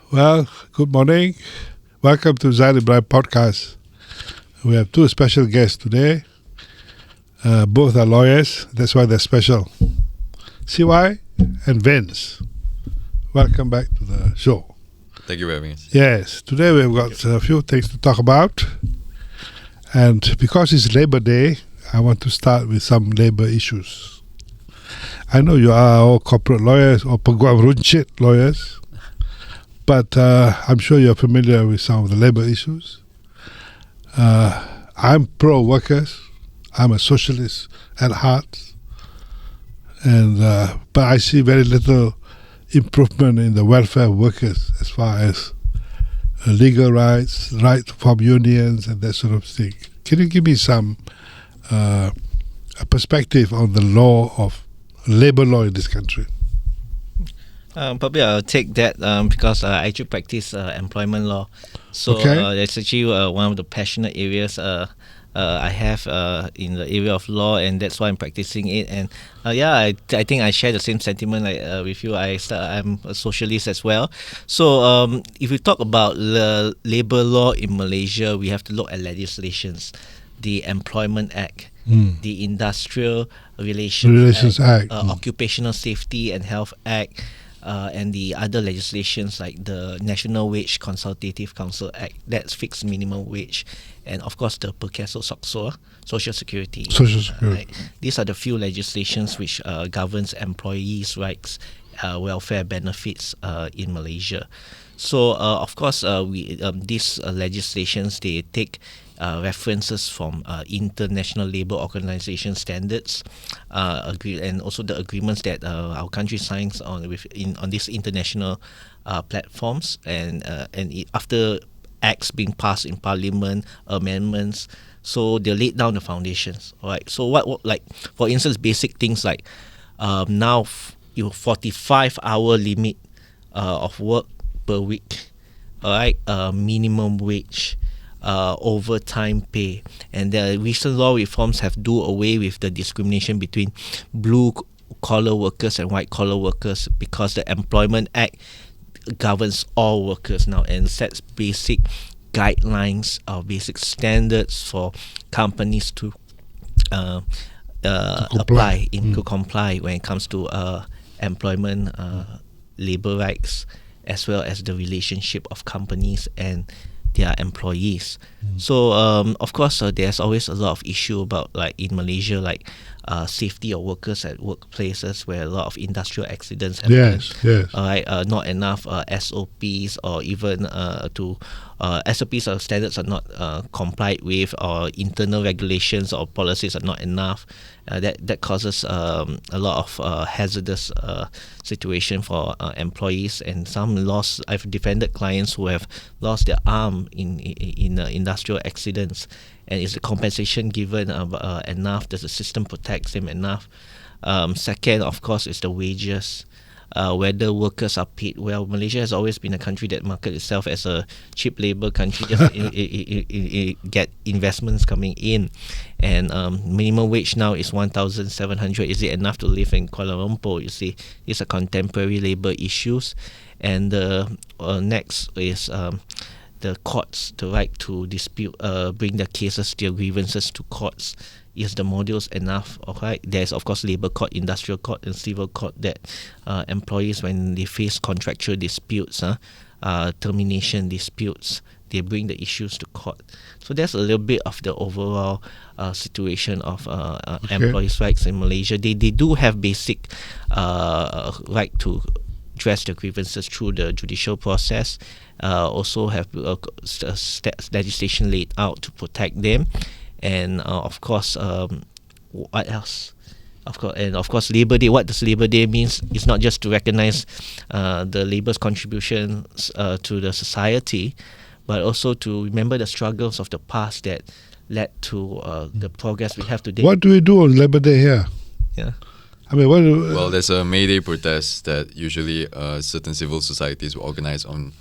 Well, good morning. Welcome to Zaid Ibrahim Podcast. We have two special guests today. Both are lawyers. That's why they're special. CY and Vince. Welcome back to the show. Thank you for having us. Yes, today we've got a few things to talk about. And because it's Labor Day, I want to start with some labor issues. I know you are all corporate lawyers or Peguam Runcit lawyers, but I'm sure you're familiar with some of the labor issues. I'm pro-workers. I'm a socialist at heart. And but I see very little improvement in the welfare of workers as far as legal rights, right to form unions and that sort of thing. Can you give me some a perspective on the law of labor law in this country? Probably I'll take that because I actually practice employment law. So that's actually one of the passionate areas I have in the area of law, and that's why I'm practicing it. And I think I share the same sentiment with you. I'm a socialist as well. So if we talk about the labor law in Malaysia, we have to look at legislations, the Employment Act, the Industrial Relations Act, Occupational Safety and Health Act, and the other legislations like the National Wage Consultative Council Act, that's fixed minimum wage, and of course the Perkeso Sokso, Social Security. Right? These are the few legislations which governs employees' rights, welfare benefits in Malaysia. So of course these legislations, they take references from international labor organization standards, and also the agreements that our country signs on these international platforms, and after acts being passed in parliament, amendments, so they laid down the foundations. All right. So what like for instance, basic things like now your 45-hour limit of work per week. All right. Minimum wage. Overtime pay, and the recent law reforms have do away with the discrimination between blue collar workers and white collar workers, because the Employment Act governs all workers now and sets basic guidelines or basic standards for companies to apply to comply when it comes to employment, labor rights, as well as the relationship of companies and their employees. So of course there's always a lot of issue about, like in Malaysia, like safety of workers at workplaces, where a lot of industrial accidents happen. Yes. Not enough SOPs, or even SOPs or standards are not complied with, or internal regulations or policies are not enough. That causes a lot of hazardous situation for employees, and some loss. I've defended clients who have lost their arm in industrial accidents, and is the compensation given enough? Does the system protect them enough? Second, of course, is the wages. Whether workers are paid well. Malaysia has always been a country that markets itself as a cheap labor country, just get investments coming in, and minimum wage now is 1,700. Is it enough to live in Kuala Lumpur? You see, these are contemporary labor issues. And next is the courts, the right to dispute, bring their cases, their grievances to courts. Is the modules enough? Okay, there's of course labor court, industrial court, and civil court that employees, when they face contractual disputes, termination disputes, they bring the issues to court. So that's a little bit of the overall situation of employees' rights in Malaysia. They do have basic right to address their grievances through the judicial process. Also have legislation laid out to protect them. And of course, what else? Of course, Labor Day. What does Labor Day means? It's not just to recognize the labor's contributions to the society, but also to remember the struggles of the past that led to the progress we have today. What do we do on Labor Day here? Yeah. I mean, well, there's a May Day protest that usually certain civil societies will organize on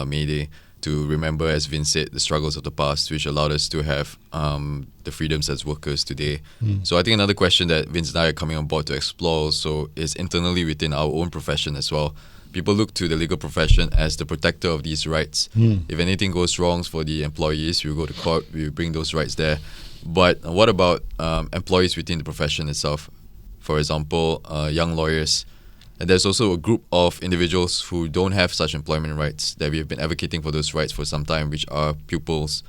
May Day to remember, as Vince said, the struggles of the past, which allowed us to have the freedoms as workers today. So I think another question that Vince and I are coming on board to explore also is internally within our own profession as well. people look to the legal profession as the protector of these rights. If anything goes wrong for the employees, we go to court, we bring those rights there. But what about employees within the profession itself? For example, young lawyers. And there's also a group of individuals who don't have such employment rights that we have been advocating for those rights for some time, which are pupils.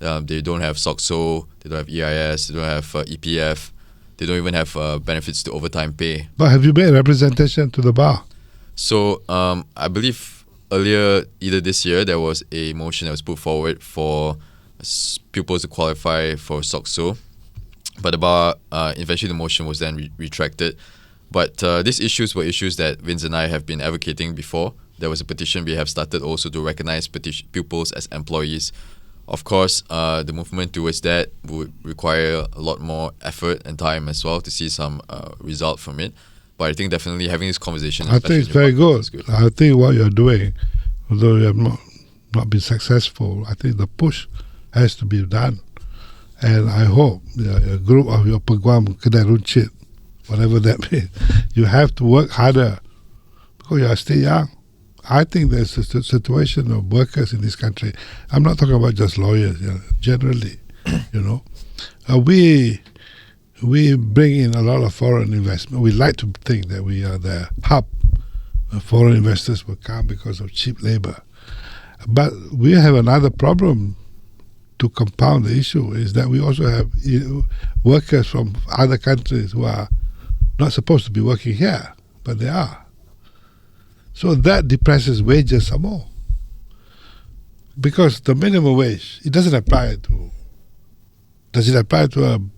They don't have SOCSO, they don't have EIS, they don't have EPF, they don't even have benefits to overtime pay. But have you made representation to the bar? So I believe earlier, either this year, there was a motion that was put forward for pupils to qualify for SOCSO. But the bar, eventually the motion was then retracted. But these issues were issues that Vince and I have been advocating before. There was a petition we have started also to recognize pupils as employees. Of course, the movement towards that would require a lot more effort and time as well to see some result from it. But I think definitely having this conversation, I think it's very good. I think what you're doing, although you have not been successful, I think the push has to be done. And I hope a group of your Peguam, Kedai, Runcit, whatever that means, you have to work harder because you are still young. I think there's a situation of workers in this country. I'm not talking about just lawyers, generally. We bring in a lot of foreign investment. We like to think that we are the hub. Foreign investors will come because of cheap labor. But we have another problem to compound the issue, is that we also have workers from other countries who are not supposed to be working here, but they are. So that depresses wages some more. Because the minimum wage, it doesn't apply to... Does it apply to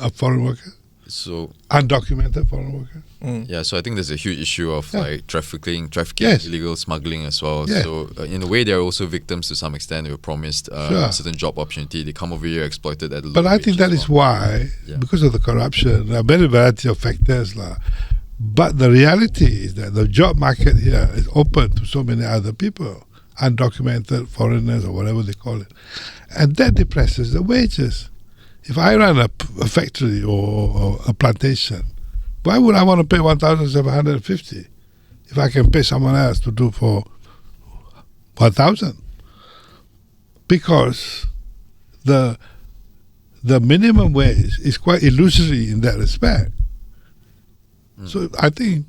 a foreign worker? So undocumented foreign worker? Yeah, so I think there's a huge issue of like trafficking, Yes. illegal smuggling as well. Yeah. So in a way, they're also victims to some extent. They were promised a certain job opportunity. They come over here exploited at a low But I wage think that is why, because of the corruption, there are many variety of factors. But the reality is that the job market here is open to so many other people, undocumented foreigners or whatever they call it. And that depresses the wages. If I run a factory or a plantation, why would I want to pay 1,750 if I can pay someone else to do for 1,000? Because the minimum wage is quite illusory in that respect. So I think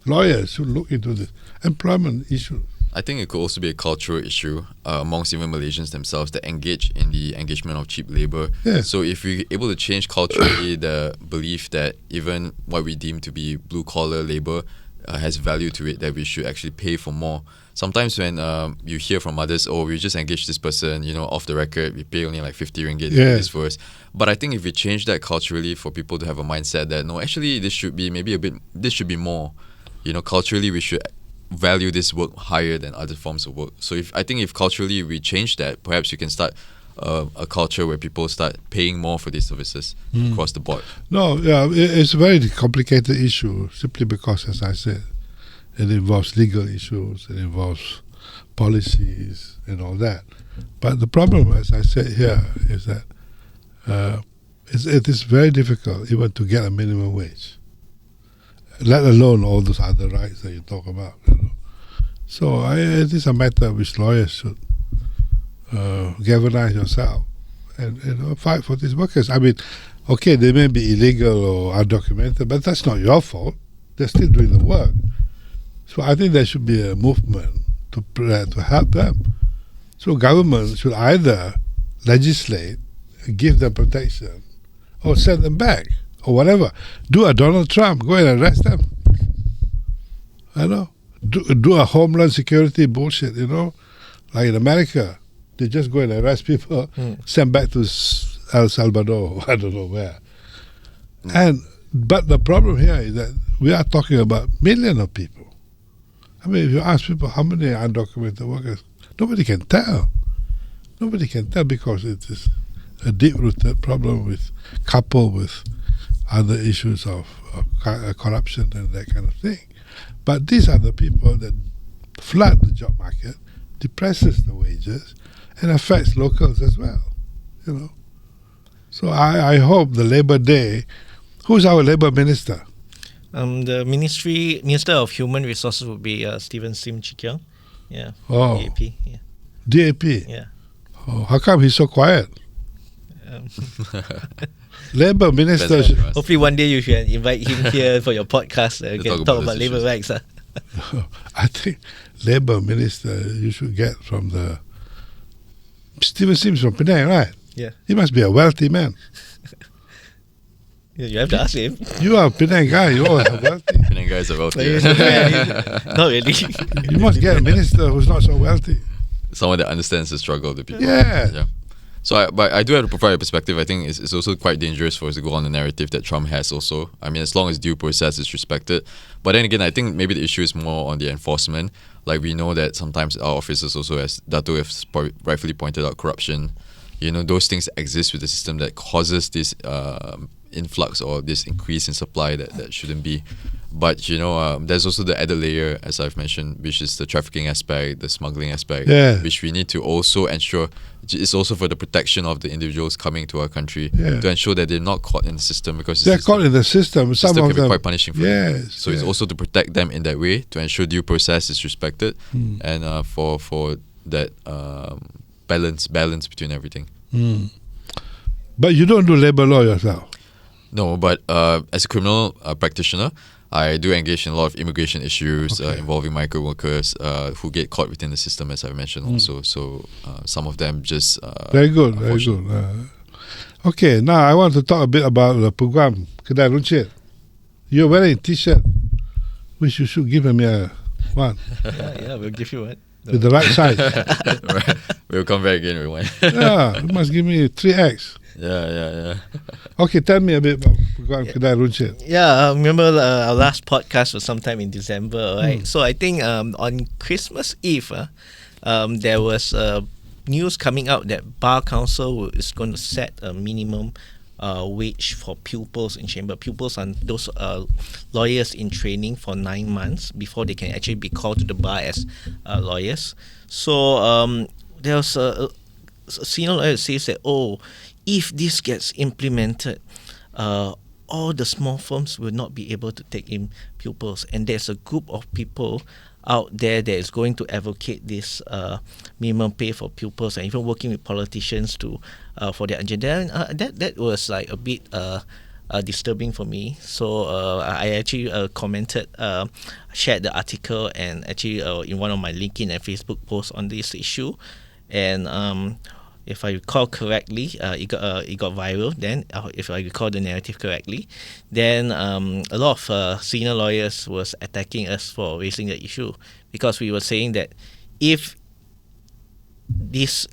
lawyers should look into this employment issue. I think it could also be a cultural issue amongst even Malaysians themselves that engage in the engagement of cheap labor. Yeah. So if we're able to change culturally the belief that even what we deem to be blue-collar labor has value to it, that we should actually pay for more. Sometimes when you hear from others, oh, we just engage this person, off the record, we pay only like 50 ringgit to do this for us. But I think if we change that culturally for people to have a mindset that, no, actually this should be this should be more. Culturally we should value this work higher than other forms of work. So I think if culturally we change that, perhaps you can start a culture where people start paying more for these services across the board. No, it's a very complicated issue simply because, as I said, it involves legal issues, it involves policies and all that. But the problem, as I said here, is that it is very difficult even to get a minimum wage, let alone all those other rights that you talk about. So it is a matter which lawyers should galvanize yourself and fight for these workers. I mean, okay, they may be illegal or undocumented, but that's not your fault. They're still doing the work. So I think there should be a movement to help them. So government should either legislate, give them protection, or send them back, or whatever. Do a Donald Trump, go and arrest them. Do a homeland security bullshit, like in America. They just go and arrest people, send back to El Salvador, I don't know where. But the problem here is that we are talking about millions of people. I mean, if you ask people how many undocumented workers, nobody can tell. Nobody can tell because it is a deep-rooted problem coupled with other issues of corruption and that kind of thing. But these are the people that flood the job market, depresses the wages, and affects locals as well. So I hope the Labour Day. Who's our Labour Minister? The Minister of Human Resources would be Stephen Sim Chikyong. Yeah. Oh. DAP. Yeah. DAP? Yeah. Oh, how come he's so quiet? Labour Minister. Hopefully one day you should invite him here for your podcast. Talk about labour rights. I think Labour Minister you should get from the Stephen Sims from Penang, right? Yeah. He must be a wealthy man. You have to ask him. You are a Penang guy. You are wealthy. Penang guys are wealthy. Not really. You must get a minister who's not so wealthy. Someone that understands the struggle of the people. Yeah. So, but I do have to provide a perspective. I think it's also quite dangerous for us to go on the narrative that Trump has also. I mean, as long as due process is respected. But then again, I think maybe the issue is more on the enforcement. Like, we know that sometimes our officers also, as Dato has rightfully pointed out, corruption. Those things exist with the system that causes this influx or this increase in supply that shouldn't be. But there's also the added layer, as I've mentioned, which is the trafficking aspect, the smuggling aspect, which we need to also ensure. It's also for the protection of the individuals coming to our country to ensure that they're not caught in the system, because they're caught in the system. Some system of can them be quite punishing for them. So it's also to protect them in that way, to ensure due process is respected, and for that balance between everything. But you don't do labour law yourself. No, but as a criminal practitioner, I do engage in a lot of immigration issues involving migrant workers who get caught within the system, as I mentioned also. So some of them just... very good, very good. Okay, now I want to talk a bit about the Peguam, Kedai Runcit. You're wearing a t-shirt, which you should give me one. Yeah, we'll give you one. With the right size. Right. We'll come back again with one. Yeah, you must give me 3X. Yeah. Okay, tell me a bit about Kedai Runcit. Yeah, remember our last podcast was sometime in December, right? So I think on Christmas Eve, there was news coming out that Bar Council is going to set a minimum wage for pupils in chamber. Pupils are those lawyers in training for 9 months before they can actually be called to the bar as lawyers. So there was a senior lawyer that says that, if this gets implemented, all the small firms will not be able to take in pupils, and there's a group of people out there that is going to advocate this minimum pay for pupils, and even working with politicians to for their agenda. And that was like a bit disturbing for me. So I actually commented, shared the article, and actually in one of my LinkedIn and Facebook posts on this issue, and if I recall correctly, it got viral. Then, if I recall the narrative correctly, then a lot of senior lawyers was attacking us for raising the issue, because we were saying that if these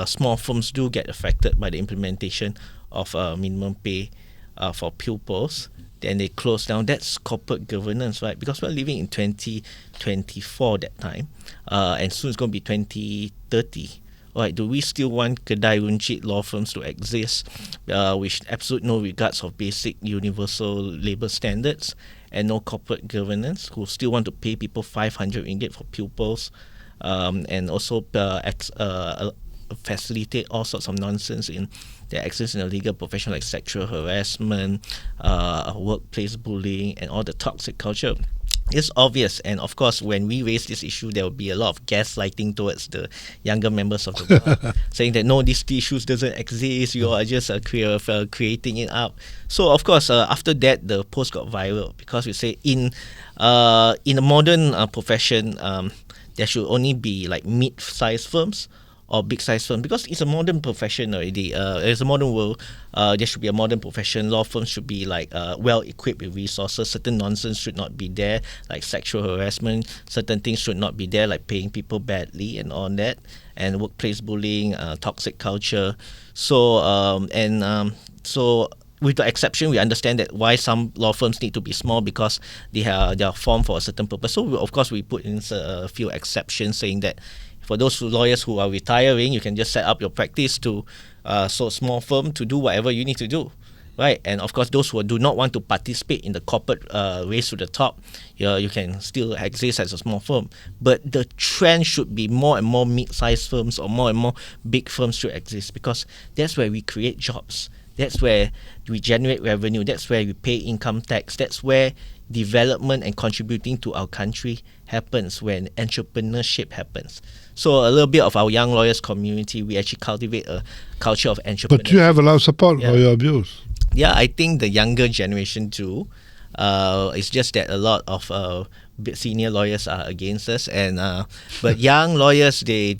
small firms do get affected by the implementation of minimum pay for pupils, then they close down. That's corporate governance, right? Because we're living in 2024 that time, and soon it's going to be 2030. Right, do we still want Kedai Runcit law firms to exist with absolute no regards of basic universal labour standards and no corporate governance, who still want to pay people 500 ringgit for pupils, and also facilitate all sorts of nonsense in that exists in the legal profession, like sexual harassment, workplace bullying, and all the toxic culture? It's obvious, and of course, when we raise this issue, there will be a lot of gaslighting towards the younger members of the bar, saying that no, these issues doesn't exist. You are just creating it up. So, of course, after that, the post got viral, because we say in a modern profession, there should only be like mid-sized firms or big-sized firms, because it's a modern profession already. It's a modern world. There should be a modern profession. Law firms should be like well-equipped with resources. Certain nonsense should not be there, like sexual harassment. Certain things should not be there, like paying people badly and all that, and workplace bullying, toxic culture. So so with the exception, we understand that why some law firms need to be small, because they are formed for a certain purpose. So of course we put in a few exceptions, saying that for those lawyers who are retiring, you can just set up your practice to small firm to do whatever you need to do, right? And of course, those who do not want to participate in the corporate race to the top, you can still exist as a small firm. But the trend should be more and more mid-sized firms, or more and more big firms should exist, because that's where we create jobs. That's where we generate revenue. That's where we pay income tax. That's where development and contributing to our country happens, when entrepreneurship happens. So a little bit of our young lawyers community, we actually cultivate a culture of entrepreneurship. But you have a lot of support for your views. Yeah, I think the younger generation too. It's just that a lot of senior lawyers are against us, and but young lawyers, they're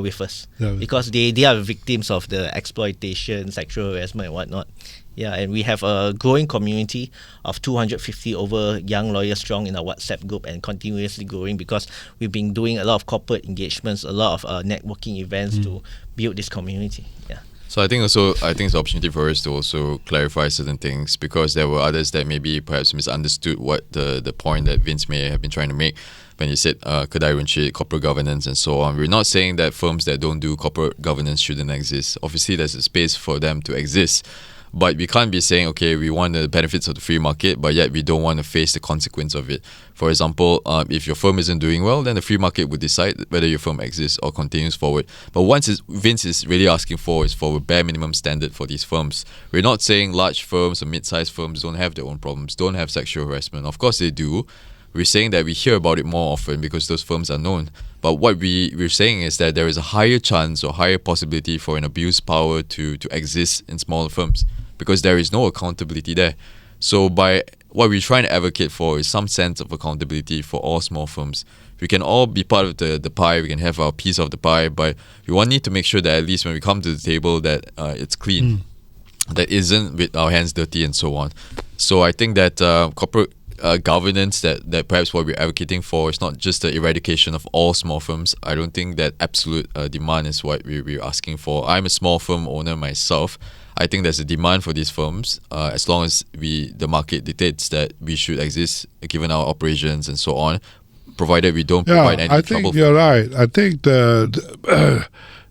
with us because they are victims of the exploitation, sexual harassment, and whatnot. Yeah, and we have a growing community of 250 over young lawyers strong in our WhatsApp group, and continuously growing because we've been doing a lot of corporate engagements, a lot of networking events to build this community. Yeah. So I think it's an opportunity for us to also clarify certain things, because there were others that maybe perhaps misunderstood what the point that Vince may have been trying to make when he said Kedai Runcit, corporate governance and so on. We're not saying that firms that don't do corporate governance shouldn't exist. Obviously, there's a space for them to exist. But we can't be saying, okay, we want the benefits of the free market, but yet we don't want to face the consequence of it. For example, if your firm isn't doing well, then the free market would decide whether your firm exists or continues forward. But Vince is really asking for is for a bare minimum standard for these firms. We're not saying large firms or mid-sized firms don't have their own problems, don't have sexual harassment. Of course they do. We're saying that we hear about it more often because those firms are known. But what we're saying is that there is a higher chance or higher possibility for an abuse power to exist in smaller firms, because there is no accountability there. So by what we're trying to advocate for is some sense of accountability for all small firms. We can all be part of the pie, we can have our piece of the pie, but we need to make sure that at least when we come to the table that it's clean, that isn't with our hands dirty and so on. So I think that corporate governance, that perhaps what we're advocating for is not just the eradication of all small firms. I don't think that absolute demand is what we're asking for. I'm a small firm owner myself. I think there's a demand for these firms as long as the market dictates that we should exist given our operations and so on, provided we don't provide any trouble. I think you're right. I think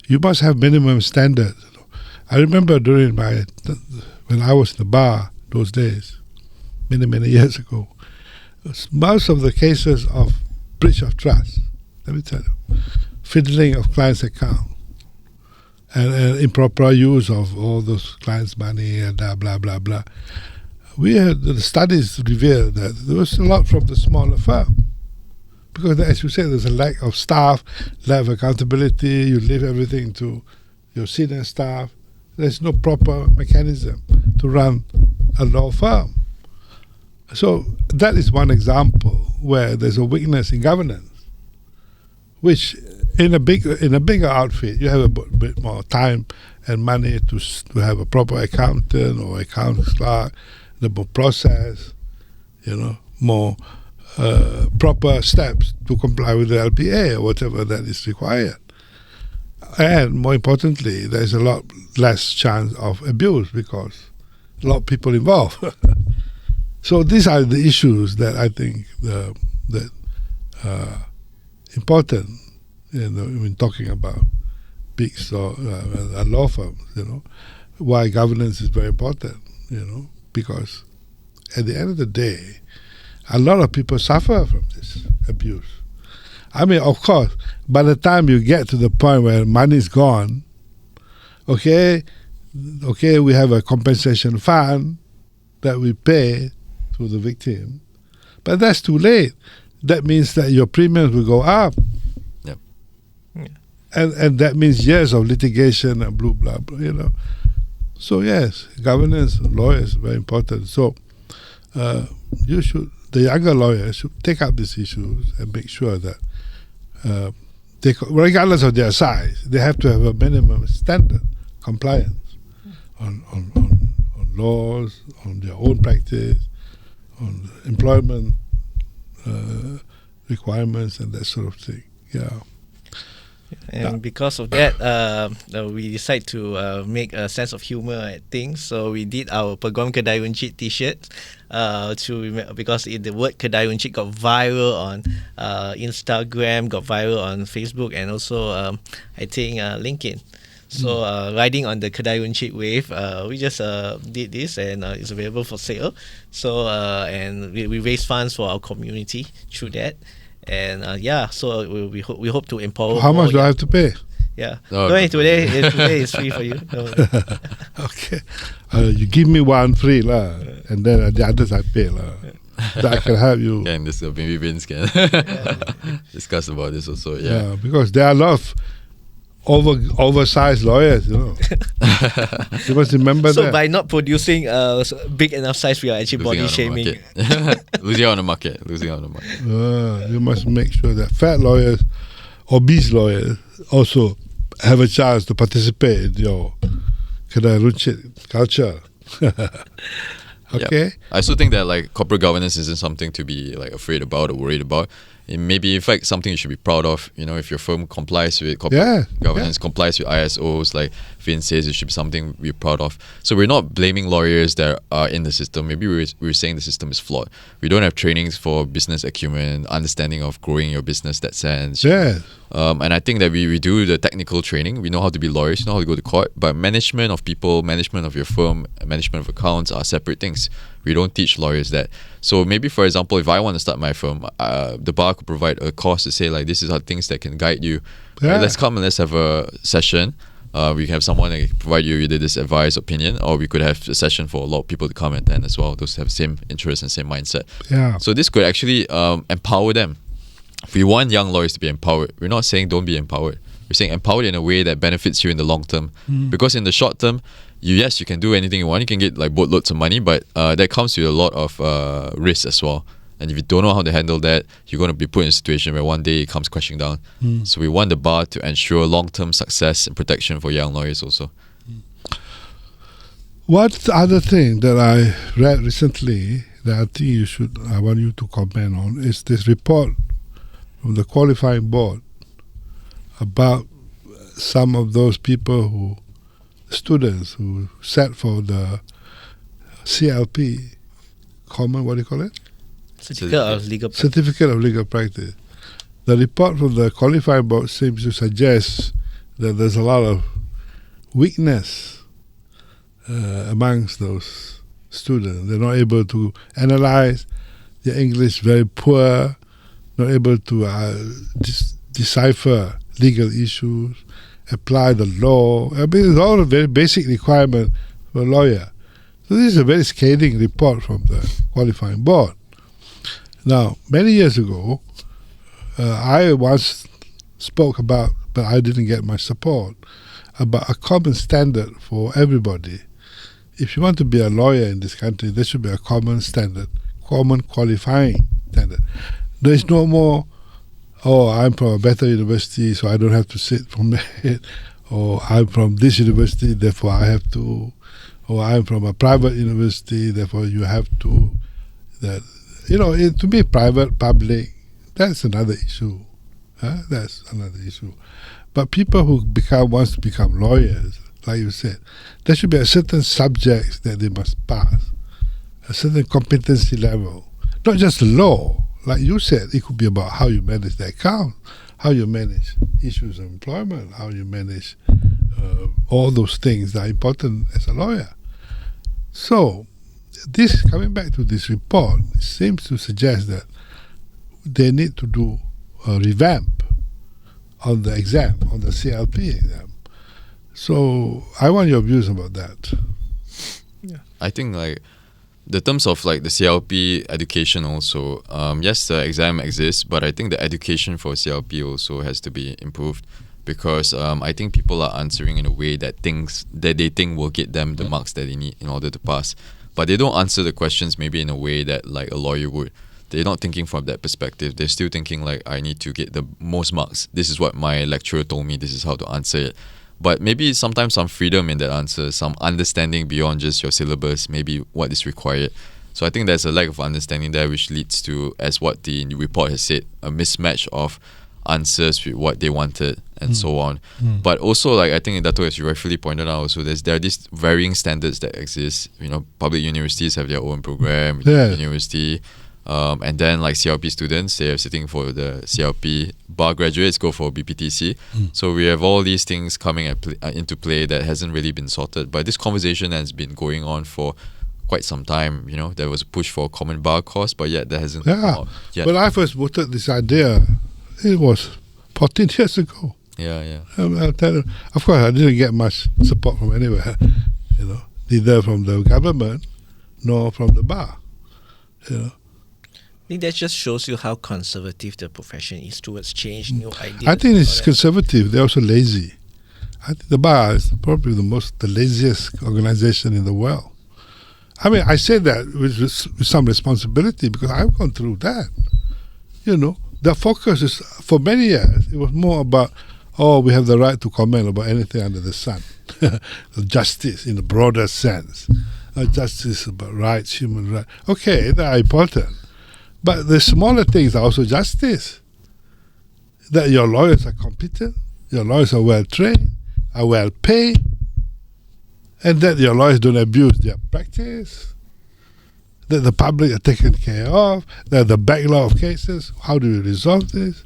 you must have minimum standards. I remember when I was in the bar those days, many years ago, most of the cases of breach of trust, let me tell you, fiddling of clients' account, and improper use of all those clients' money and blah, blah, blah. The studies revealed that there was a lot from the smaller firm. Because as you said, there's a lack of staff, lack of accountability, you leave everything to your senior staff. There's no proper mechanism to run a law firm. So that is one example where there's a weakness in governance, which in a bigger outfit, you have a bit more time and money to have a proper accountant or account clerk, the more process, more proper steps to comply with the LPA or whatever that is required. And more importantly, there's a lot less chance of abuse because a lot of people involved. So these are the issues that I think that important. When talking about big law firms, why governance is very important, because at the end of the day, a lot of people suffer from this abuse. I mean, of course, by the time you get to the point where money's gone, okay, we have a compensation fund that we pay to the victim, but that's too late. That means that your premiums will go up. And that means years of litigation and blah, blah. So yes, governance, lawyers, very important. So the younger lawyers should take up these issues and make sure that regardless of their size, they have to have a minimum standard compliance on laws, on their own practice, on employment requirements and that sort of thing. Yeah. And because of that, we decided to make a sense of humor at things. So we did our Peguam Kedai Runcit t-shirts because the word Kedai Runcit got viral on Instagram, got viral on Facebook, and also I think LinkedIn. So riding on the Kedai Runcit wave, we just did this, and it's available for sale. So and we raised funds for our community through that. And so we hope to empower. How much do I have to pay? Yeah. No, No, today is free for you. No. Okay. You give me one free lah, and then the others I pay lah. That I can help you. And this maybe Vince can discuss about this also. Yeah. Because there are a lot of oversized lawyers, you know. You must remember So that. by not producing big enough size, we are actually Losing body out on the shaming. market. Losing out on the market. Losing out on the market. You must make sure that fat lawyers, obese lawyers, also have a chance to participate in your Kedai Runcit culture. Okay. Yep. I also think that like corporate governance isn't something to be like afraid about or worried about. It may be in fact something you should be proud of. You know, if your firm complies with corporate governance, complies with ISOs, like Vin says, it should be something we're proud of. So we're not blaming lawyers that are in the system. Maybe we're saying the system is flawed. We don't have trainings for business acumen, understanding of growing your business, that sense. Yeah. And I think that we do the technical training. We know how to be lawyers, know how to go to court, but management of people, management of your firm, management of accounts are separate things. We don't teach lawyers that. So maybe, for example, if I want to start my firm, the bar could provide a course to say like, this is how things that can guide you. Yeah. Right, let's come and let's have a session. We can have someone that can provide you either this advice, opinion, or we could have a session for a lot of people to come and attend as well. Those who have the same interest and same mindset. Yeah. So this could actually empower them. We want young lawyers to be empowered. We're not saying don't be empowered. We're saying empowered in a way that benefits you in the long term. Because in the short term, you can do anything you want. You can get like boatloads of money, but that comes with a lot of risk as well. And if you don't know how to handle that, you're going to be put in a situation where one day it comes crashing down. So we want the bar to ensure long-term success and protection for young lawyers also. What other thing that I read recently that I think I want you to comment on is this report from the qualifying board about some of those people students who sat for the CLP, what do you call it? Certificate of Legal Practice. The report from the qualifying board seems to suggest that there's a lot of weakness amongst those students. They're not able to analyze, their English very poor, not able to decipher legal issues, apply the law. I mean, it's all a very basic requirement for a lawyer. So this is a very scathing report from the qualifying board. Now, many years ago, I once spoke about, but I didn't get much support, about a common standard for everybody. If you want to be a lawyer in this country, there should be a common standard, common qualifying standard. There is no more, I'm from a better university, so I don't have to sit from it, or I'm from this university, therefore I have to, or I'm from a private university, therefore you have to. That, to be private, public, that's another issue. That's another issue. But people who wants to become lawyers, like you said, there should be a certain subjects that they must pass, a certain competency level, not just the law. Like you said, it could be about how you manage the account, how you manage issues of employment, how you manage all those things that are important as a lawyer. So, coming back to this report, it seems to suggest that they need to do a revamp on the exam, on the CLP exam. So, I want your views about that. Yeah, I think the terms of the CLP education also, yes, the exam exists, but I think the education for CLP also has to be improved, because I think people are answering in a way that they think will get them the marks that they need in order to pass. But they don't answer the questions maybe in a way that a lawyer would. They're not thinking from that perspective. They're still thinking I need to get the most marks. This is what my lecturer told me. This is how to answer it. But maybe sometimes some freedom in that answer, some understanding beyond just your syllabus, maybe what is required. So I think there's a lack of understanding there, which leads to, as what the report has said, a mismatch of answers with what they wanted and so on. But also, I think Dato, as you rightfully pointed out, also there are these varying standards that exist. Public universities have their own program, university, and then CLP students, they are sitting for the CLP. Bar graduates go for BPTC. So we have all these things coming into play that hasn't really been sorted. But this conversation has been going on for quite some time. There was a push for a common bar course, but yet that hasn't come out yet. When I first voted this idea, it was 14 years ago. Yeah. I'll tell you. Of course, I didn't get much support from anywhere, neither from the government nor from the bar. I think that just shows you how conservative the profession is towards change, new ideas. I think it's conservative. They're also lazy. I think the bar is probably the laziest organization in the world. I mean, I say that with some responsibility because I've gone through that. The focus is, for many years, it was more about, we have the right to comment about anything under the sun. Justice in the broader sense. Justice about rights, human rights. Okay, they are important. But the smaller things are also justice. That your lawyers are competent, your lawyers are well trained, are well paid, and that your lawyers don't abuse their practice, that the public are taken care of, that the backlog of cases, how do we resolve this?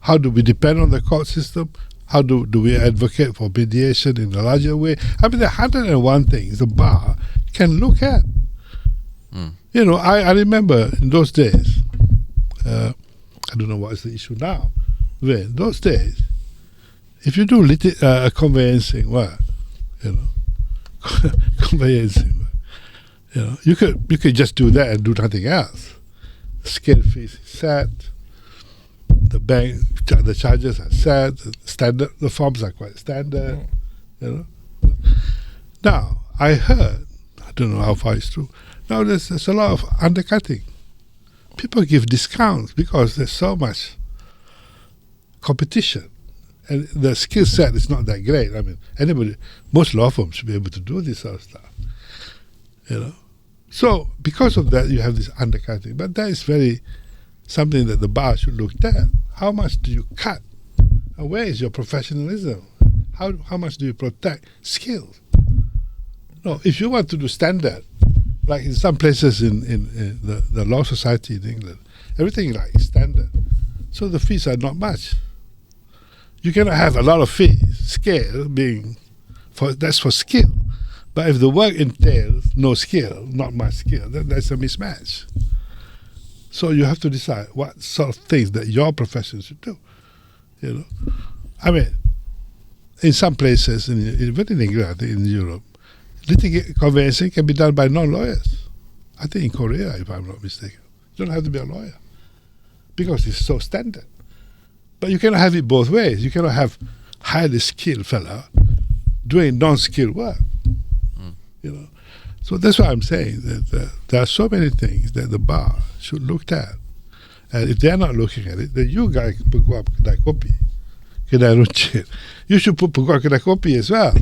How do we depend on the court system? How do we advocate for mediation in a larger way? I mean, there are 101 things the bar can look at. I remember in those days, I don't know what is the issue now, but in those days, if you do conveyancing work, conveyancing work, you could just do that and do nothing else. Scale fees is set, the charges are set, the forms are quite standard. Now, I heard, I don't know how far it's true, now there's a lot of undercutting. People give discounts because there's so much competition. And the skill set is not that great. I mean, most law firms should be able to do this sort of stuff. So, because of that, you have this undercutting. But that is something that the bar should look at. How much do you cut? And where is your professionalism? How much do you protect skills? No, if you want to do standard, like in some places in the law society in England, everything is standard. So the fees are not much. You cannot have a lot of fees, scale that's for skill. But if the work entails no skill, not much skill, then that's a mismatch. So you have to decide what sort of things that your profession should do. I mean, in some places, even in England, I think in Europe, conveyancing can be done by non-lawyers. I think in Korea, if I'm not mistaken. You don't have to be a lawyer because it's so standard. But you cannot have it both ways. You cannot have highly skilled fella doing non-skilled work. So that's why I'm saying that there are so many things that the bar should look at. And if they're not looking at it, then you guys Peguam Kedai Kopi, Kedai Runcit, you should put Peguam Kedai Kopi as well.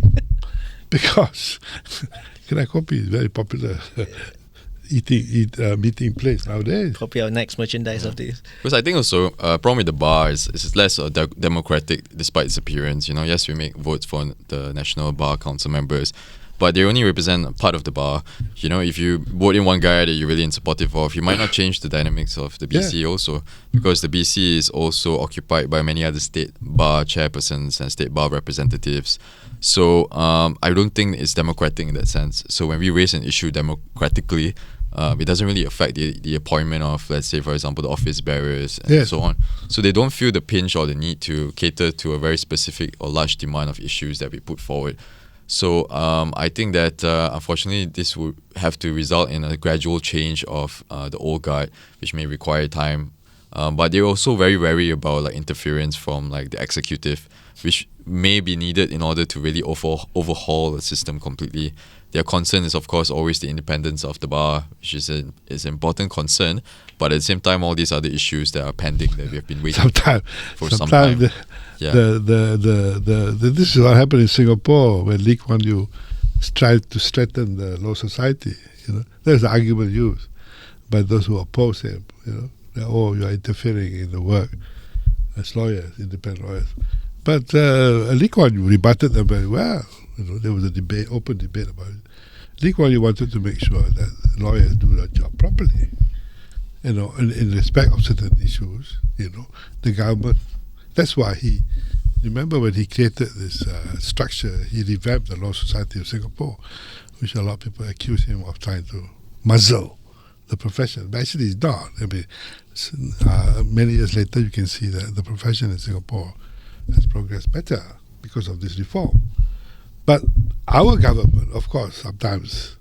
Because Kedai Kopi is very popular meeting place nowadays. Probably our next merchandise of this. Because I think also problem with the bar is it's less democratic despite its appearance. Yes, we make votes for the National Bar Council members, but they only represent a part of the bar. If you vote in one guy that you're really supportive of, you might not change the dynamics of the BC also, because the BC is also occupied by many other state bar chairpersons and state bar representatives. So I don't think it's democratic in that sense. So when we raise an issue democratically, it doesn't really affect the appointment of, let's say, for example, the office bearers and so on. So they don't feel the pinch or the need to cater to a very specific or large demand of issues that we put forward. So I think that unfortunately this would have to result in a gradual change of the old guard, which may require time. But they're also very wary about interference from the executive, which may be needed in order to really overhaul the system completely. Their concern is, of course, always the independence of the bar, which is an important concern. But at the same time, all these other issues that are pending that we have been waiting for some time. This is what happened in Singapore when Lee Kuan Yew tried to strengthen the law society. There's the argument used by those who oppose him. That, you are interfering in the work as lawyers, independent lawyers. But Lee Kuan Yew rebutted them very well. There was a open debate about it. Lee Kuan Yew wanted to make sure that lawyers do their job properly. In respect of certain issues, the government. That's why remember when he created this structure, he revamped the Law Society of Singapore, which a lot of people accuse him of trying to muzzle the profession. But actually he's not. Many years later, you can see that the profession in Singapore has progressed better because of this reform. But our government, of course, sometimes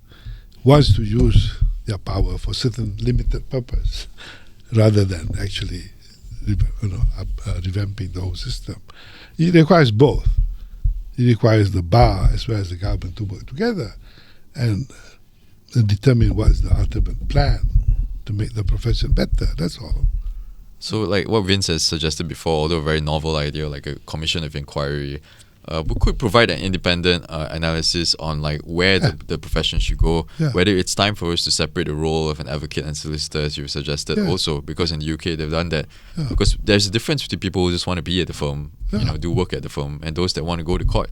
wants to use their power for certain limited purpose rather than actually revamping the whole system. It requires both. It requires the bar as well as the government to work together and determine what is the ultimate plan to make the profession better. That's all. So, like what Vince has suggested before, although a very novel idea, like a commission of inquiry, we could provide an independent analysis on like where the profession should go, whether it's time for us to separate the role of an advocate and solicitor, as you suggested also, because in the UK they've done that. Because there's a difference between people who just want to be at the firm, do work at the firm, and those that want to go to court.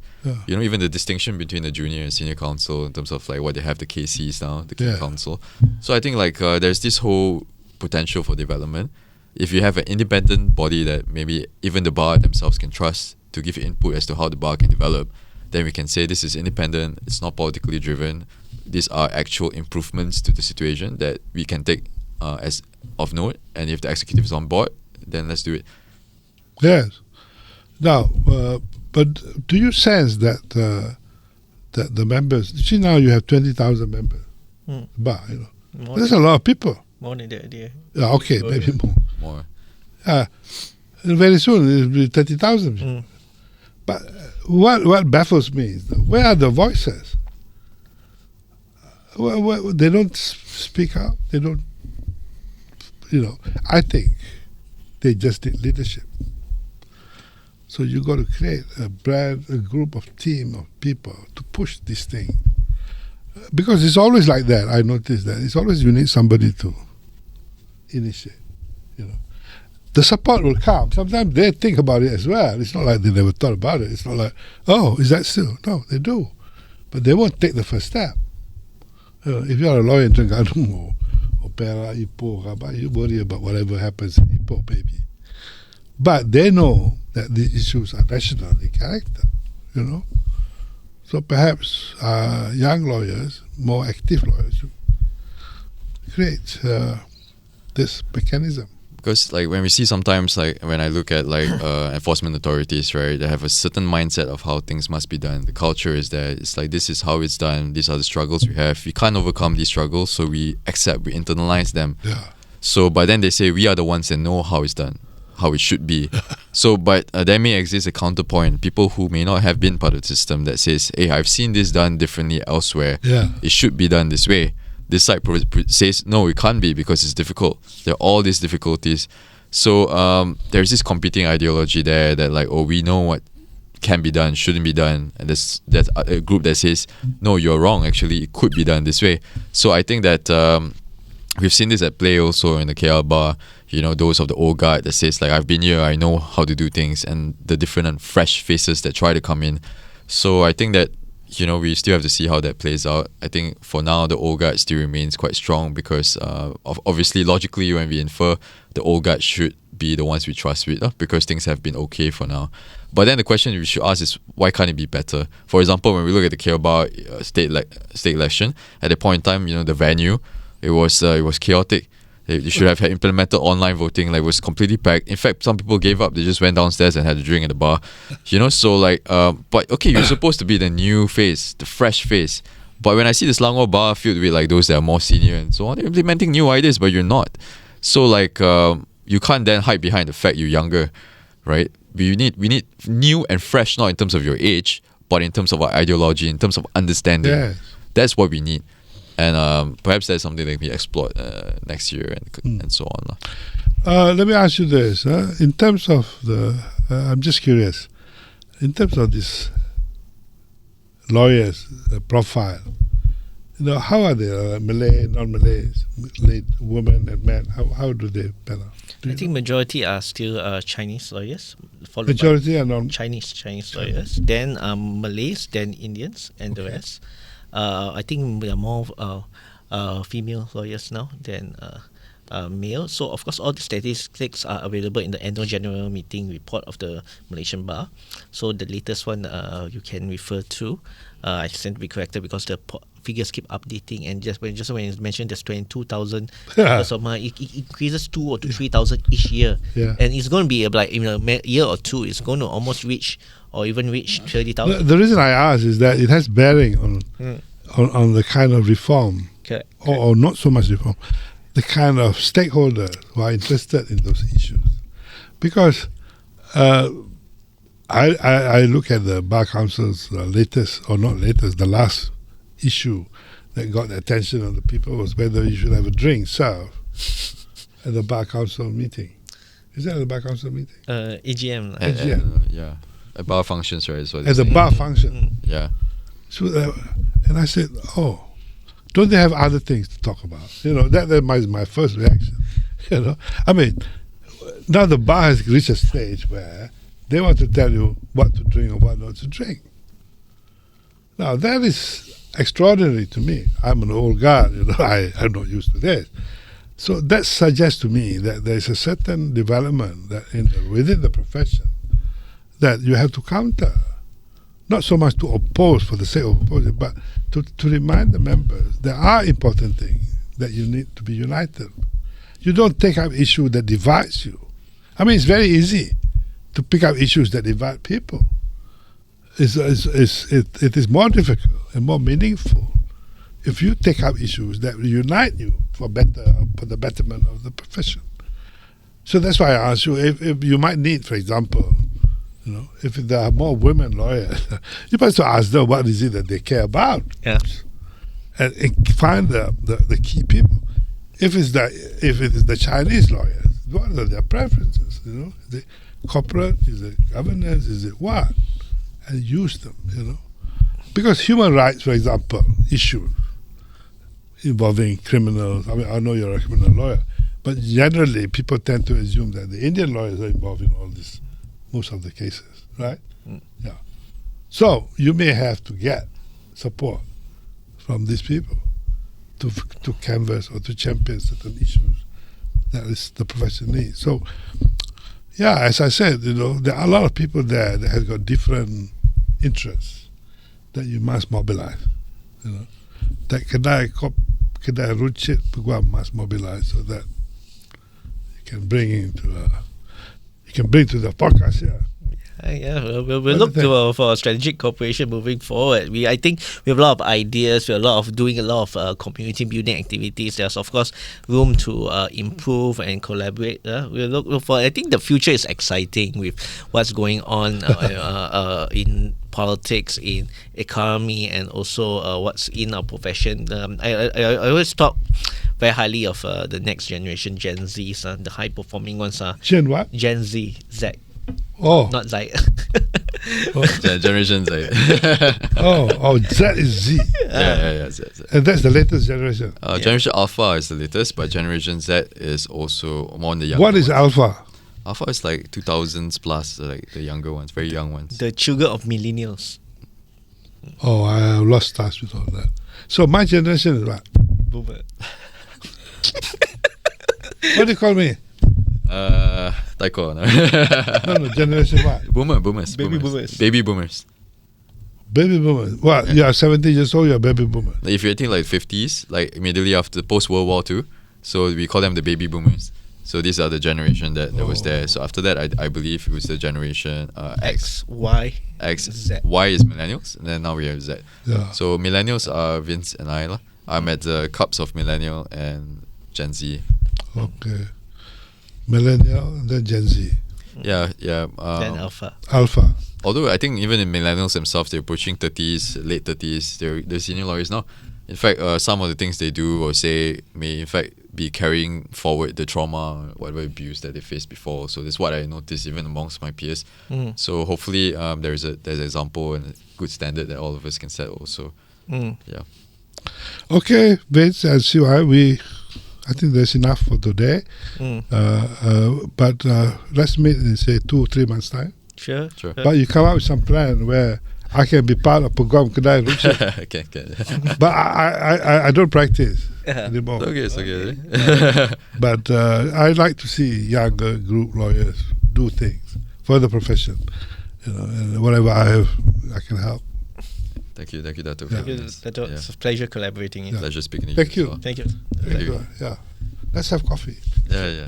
Even the distinction between the junior and senior counsel in terms of like what they have, the KCs now, the King Counsel. So I think like there's this whole potential for development. If you have an independent body that maybe even the bar themselves can trust to give input as to how the bar can develop, then we can say this is independent, it's not politically driven, these are actual improvements to the situation that we can take as of note, and if the executive is on board, then let's do it. Yes. Now, but do you sense that that the members, you see now you have 20,000 members, bar, there's a lot of people. More than that, yeah. Okay, maybe More. Very soon it will be 30,000. But what baffles me is where are the voices? They don't speak out. They don't. I think they just need leadership. So you got to create a group of team of people to push this thing. Because it's always like that. I noticed that it's always you need somebody to initiate. The support will come. Sometimes they think about it as well. It's not like they never thought about it. It's not like, oh, is that still? No, they do. But they won't take the first step. If you're a lawyer in Terengganu or Perak, Ipoh, you worry about whatever happens in Ipoh, maybe. But they know that the issues are national in character, So perhaps young lawyers, more active lawyers, should create this mechanism. Because like when we see sometimes like when I look at like enforcement authorities, right, they have a certain mindset of how things must be done. The culture is there. It's like this is how it's done. These are the struggles we have. We can't overcome these struggles, so we internalize them. So but then they say we are the ones that know how it's done, how it should be. So but there may exist a counterpoint. People who may not have been part of the system that says, hey, I've seen this done differently elsewhere. It should be done this way. This side says, no, it can't be because it's difficult. There are all these difficulties. So there's this competing ideology there that like, oh, we know what can be done, shouldn't be done. And there's a group that says, no, you're wrong. Actually, it could be done this way. So I think that we've seen this at play also in the KL bar. Those of the old guard that says like, I've been here, I know how to do things, and the different and fresh faces that try to come in. So I think that we still have to see how that plays out. I think for now, the old guard still remains quite strong because obviously, logically, when we infer, the old guard should be the ones we trust with because things have been okay for now. But then the question we should ask is, why can't it be better? For example, when we look at the KL bar state election, at the point in time, the venue, it was chaotic. They should have had implemented online voting. Like, it was completely packed. In fact, some people gave up. They just went downstairs and had a drink at the bar. So like, but okay, you're supposed to be the new face, the fresh face. But when I see the Selangor bar filled with like those that are more senior and so on, they're implementing new ideas, but you're not. So like, you can't then hide behind the fact you're younger, right? We need new and fresh, not in terms of your age, but in terms of our ideology, in terms of understanding. Yes. That's what we need. And perhaps that's something that can be explored next year and so on. Let me ask you this. In terms of I'm just curious, in terms of this lawyers' profile, how are they? Malay, non-Malays, women and men? How do they pan out? I think majority are still Chinese lawyers. Majority are Chinese lawyers. Then Malays, then Indians, and the rest. I think we are more female lawyers now than male. So of course all the statistics are available in the annual general meeting report of the Malaysian Bar. So the latest one you can refer to. I stand to be corrected because the figures keep updating, and just when you mentioned there's 22,000 it increases 2,000 to 3,000 each year, and it's going to be like in a year or two it's going to almost reach or even reach 30,000. The reason I ask is that it has bearing on the kind of reform, or not so much reform, the kind of stakeholders who are interested in those issues. Because I look at the Bar Council's the last issue that got the attention of the people was whether you should have a drink served at the Bar Council meeting. Is that a Bar Council meeting? AGM. Yeah. At bar functions, right? So at the bar function. Yeah. So, and I said, oh, don't they have other things to talk about? That was my first reaction. I mean, now the bar has reached a stage where they want to tell you what to drink or what not to drink. Now, that is extraordinary to me. I'm an old guy, I'm not used to this. So that suggests to me that there's a certain development that within the profession that you have to counter. Not so much to oppose for the sake of opposing, but to remind the members there are important things that you need to be united. You don't take up issue that divides you. I mean, it's very easy to pick up issues that divide people. It is more difficult and more meaningful if you take up issues that unite you for the betterment of the profession. So that's why I asked you if you might need, for example, if there are more women lawyers, you must ask them what is it that they care about, and find the key people. If it is the Chinese lawyers, what are their preferences? Is it corporate? Is it governance? Is it what? And use them. Because human rights, for example, issues involving criminals. I mean, I know you're a criminal lawyer, but generally people tend to assume that the Indian lawyers are involved in all this. Most of the cases, right? Yeah. So you may have to get support from these people to canvass or to champion certain issues that is the profession needs. So, yeah, as I said, there are a lot of people there that have got different interests that you must mobilize. That Kedai, Runcit, Peguam must mobilize so that you can bring to the podcast here. We'll look for a strategic cooperation moving forward. I think we have a lot of ideas. We're doing a lot of community building activities. There's of course room to improve and collaborate. We'll look for. I think the future is exciting with what's going on in politics, in economy, and also what's in our profession. I always talk very highly of the next generation, Gen Zs, the high performing ones. Gen what? Gen Z, Z. Oh, not Z. Generation Z. Z is Z. Yeah, Z. And that's the latest generation. Generation Alpha is the latest, but Generation Z is also more on the younger What is ones. Alpha? Alpha is like 2000s plus, like the younger ones, very young ones. The children of millennials. Oh, I have lost touch with all that. So my generation is what? Boomer. What do you call me? Taiko, no? No, generation what? Boomers. Baby boomers. Baby boomers. Baby boomers. What? You are 70 years old, you're a baby boomer. Like if you're thinking like 50s, like immediately after post-World War II, so we call them the baby boomers. So these are the generation that was there. So after that, I believe it was the generation X. Y. Z. Y is millennials, and then now we have Z. Yeah. So millennials are Vince and I. I'm at the cups of millennial and Gen Z. Okay. Millennial and then Gen Z. Yeah. Then Alpha. Although I think even in millennials themselves, they're approaching 30s, late 30s. They're senior lawyers now. In fact, some of the things they do or say may in fact be carrying forward the trauma, whatever abuse that they faced before. So that's what I noticed even amongst my peers. So hopefully there's an example and a good standard that all of us can set also. Yeah. Okay, Vince and CY, I think there's enough for today. But let's meet in say 2-3 months time. Sure. But you come up with some plan where I can be part of Peguam, Kedai, Runcit. Okay. But I don't practice anymore. It's okay. But I like to see younger group lawyers do things for the profession. And whatever I have, I can help. Thank you, Dato. Thank you, Dato. It's a pleasure collaborating. Yeah. Pleasure speaking to you. Thank you. Well. Thank you. Thank you. Yeah. Let's have coffee. Yeah.